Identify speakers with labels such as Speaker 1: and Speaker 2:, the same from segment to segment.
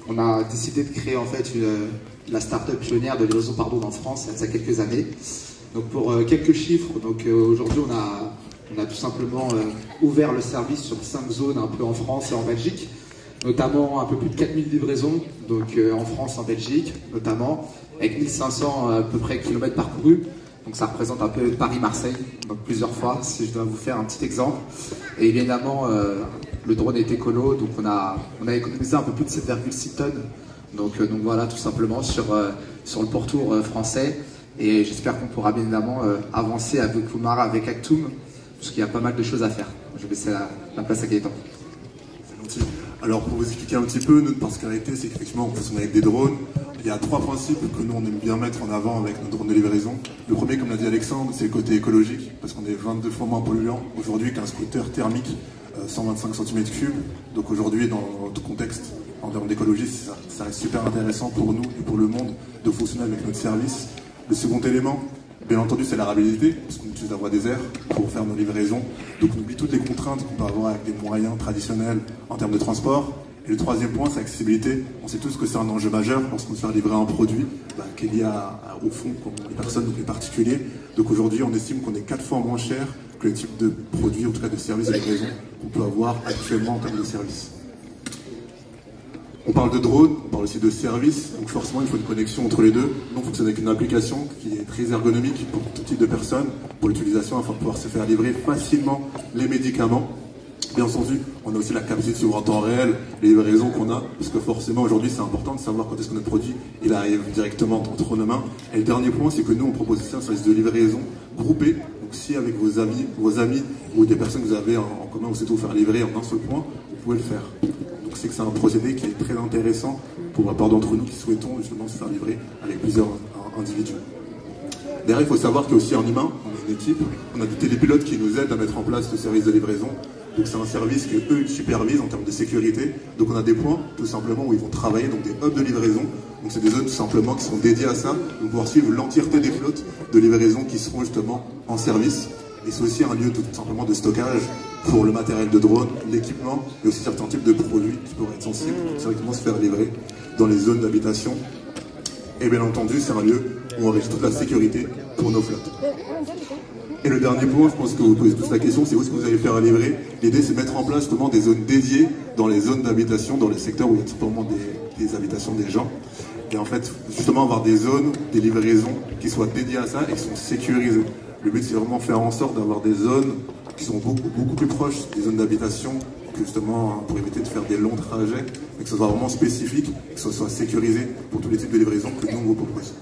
Speaker 1: On a décidé de créer en fait la start-up pionnière de livraison par drone en France il y a quelques années. Donc pour quelques chiffres, aujourd'hui on a tout simplement ouvert le service sur 5 zones un peu en France et en Belgique, notamment un peu plus de 4000 livraisons donc en France, en Belgique notamment, avec 1500 à peu près kilomètres parcourus. Donc ça représente un peu Paris-Marseille, donc plusieurs fois, si je dois vous faire un petit exemple. Et évidemment, le drone est écolo, donc on a économisé un peu plus de 7,6 tonnes. Donc voilà, tout simplement sur le pourtour français. Et j'espère qu'on pourra bien évidemment avancer avec Oumara, avec Actum, parce qu'il y a pas mal de choses à faire. Je vais laisser la place à Gaëtan.
Speaker 2: C'est gentil. Alors pour vous expliquer un petit peu, notre particularité, c'est qu'effectivement on fonctionne avec des drones. Il y a 3 principes que nous on aime bien mettre en avant avec nos drones de livraison. Le premier, comme l'a dit Alexandre, c'est le côté écologique, parce qu'on est 22 fois moins polluant aujourd'hui qu'un scooter thermique 125 cm3. Donc aujourd'hui, dans notre contexte, en termes d'écologie, ça reste super intéressant pour nous et pour le monde de fonctionner avec notre service. Le second élément, bien entendu, c'est la réhabilité, parce qu'on utilise la voie des airs pour faire nos livraisons. Donc on oublie toutes les contraintes qu'on peut avoir avec des moyens traditionnels en termes de transport. Et le troisième point, c'est l'accessibilité. On sait tous que c'est un enjeu majeur lorsqu'on se fait livrer un produit qui est lié au fond, comme les personnes, donc les particuliers. Donc aujourd'hui, on estime qu'on est 4 fois moins cher que le type de produit, en tout cas de service de livraison, qu'on peut avoir actuellement en termes de service. On parle de drone, on parle aussi de service, donc forcément il faut une connexion entre les deux. Nous on fonctionne avec une application qui est très ergonomique pour tout type de personnes, pour l'utilisation afin de pouvoir se faire livrer facilement les médicaments. Bien entendu, on a aussi la capacité de suivre en temps réel les livraisons qu'on a, parce que forcément aujourd'hui c'est important de savoir quand est-ce que notre produit il arrive directement entre nos mains. Et le dernier point, c'est que nous on propose aussi un service de livraison groupé. Donc si avec vos amis ou des personnes que vous avez en commun, vous souhaitez vous faire livrer en un seul point, vous pouvez le faire. Donc c'est que c'est un procédé qui est très intéressant pour la part d'entre nous qui souhaitons justement se faire livrer avec plusieurs individus. Derrière, il faut savoir qu'il y a aussi un humain, on est une équipe, on a des télépilotes qui nous aident à mettre en place ce service de livraison. Donc c'est un service que eux ils supervisent en termes de sécurité. Donc on a des points tout simplement où ils vont travailler, donc des hubs de livraison. Donc c'est des zones tout simplement qui sont dédiées à ça, donc pouvoir suivre l'entièreté des flottes de livraison qui seront justement en service. Et c'est aussi un lieu tout simplement de stockage pour le matériel de drone, l'équipement et aussi certains types de produits qui pourraient être sensibles pour directement se faire livrer dans les zones d'habitation. Et bien entendu, c'est un lieu où on enregistre toute la sécurité pour nos flottes. Et le dernier point, je pense que vous posez tous la question, c'est où est-ce que vous allez faire livrer. L'idée, c'est de mettre en place justement des zones dédiées dans les zones d'habitation, dans les secteurs où il y a tout simplement des habitations des gens. Et en fait, justement, avoir des zones, des livraisons qui soient dédiées à ça et qui sont sécurisées. Le but, c'est vraiment faire en sorte d'avoir des zones qui sont beaucoup plus proches des zones d'habitation, justement pour éviter de faire des longs trajets, mais que ce soit vraiment spécifique, que ce soit sécurisé pour tous les types de livraisons que nous on vous propose.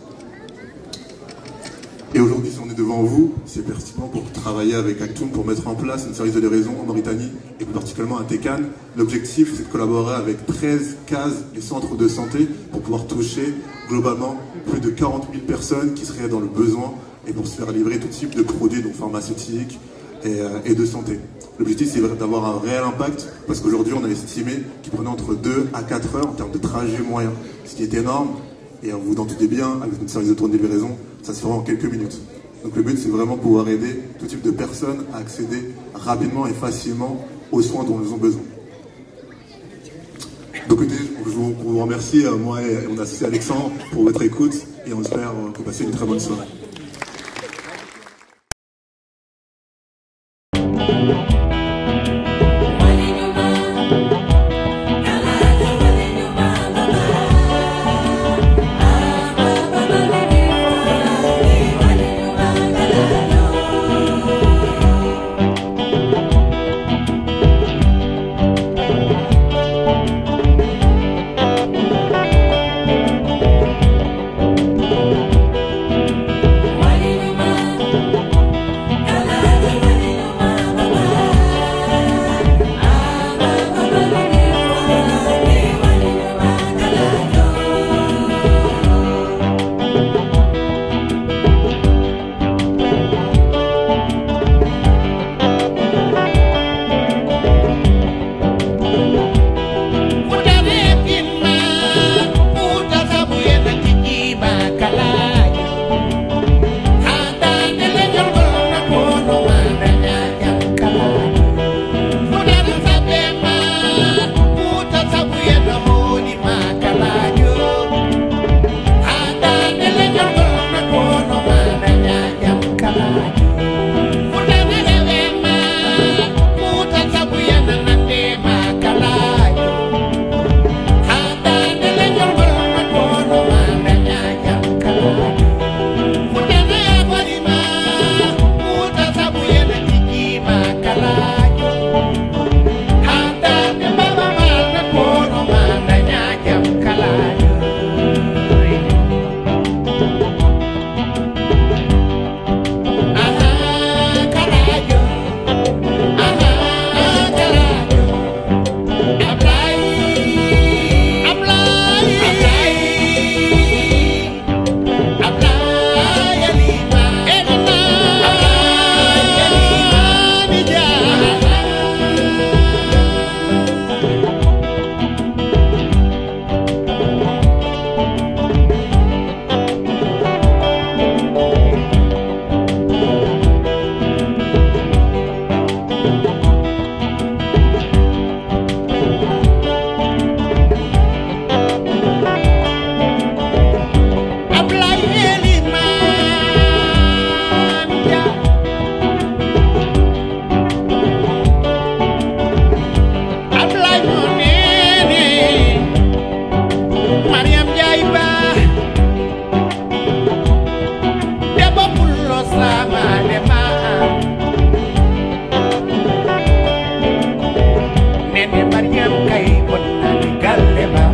Speaker 2: Et aujourd'hui, si on est devant vous, c'est pertinent pour travailler avec Actum pour mettre en place un service de livraison en Mauritanie et plus particulièrement à Técan. L'objectif, c'est de collaborer avec 13 cases et centres de santé pour pouvoir toucher globalement plus de 40 000 personnes qui seraient dans le besoin et pour se faire livrer tout type de produits, donc pharmaceutiques et de santé. L'objectif, c'est d'avoir un réel impact parce qu'aujourd'hui, on a estimé qu'il prenait entre 2 à 4 heures en termes de trajet moyen, ce qui est énorme. Et vous vous en doutez bien, avec notre service de drone de livraison, ça se fera en quelques minutes. Donc le but, c'est vraiment pouvoir aider tout type de personnes à accéder rapidement et facilement aux soins dont ils ont besoin. Donc écoutez, je vous remercie, moi et mon associé Alexandre, pour votre écoute et on espère que vous passez une très bonne soirée.
Speaker 3: les mains.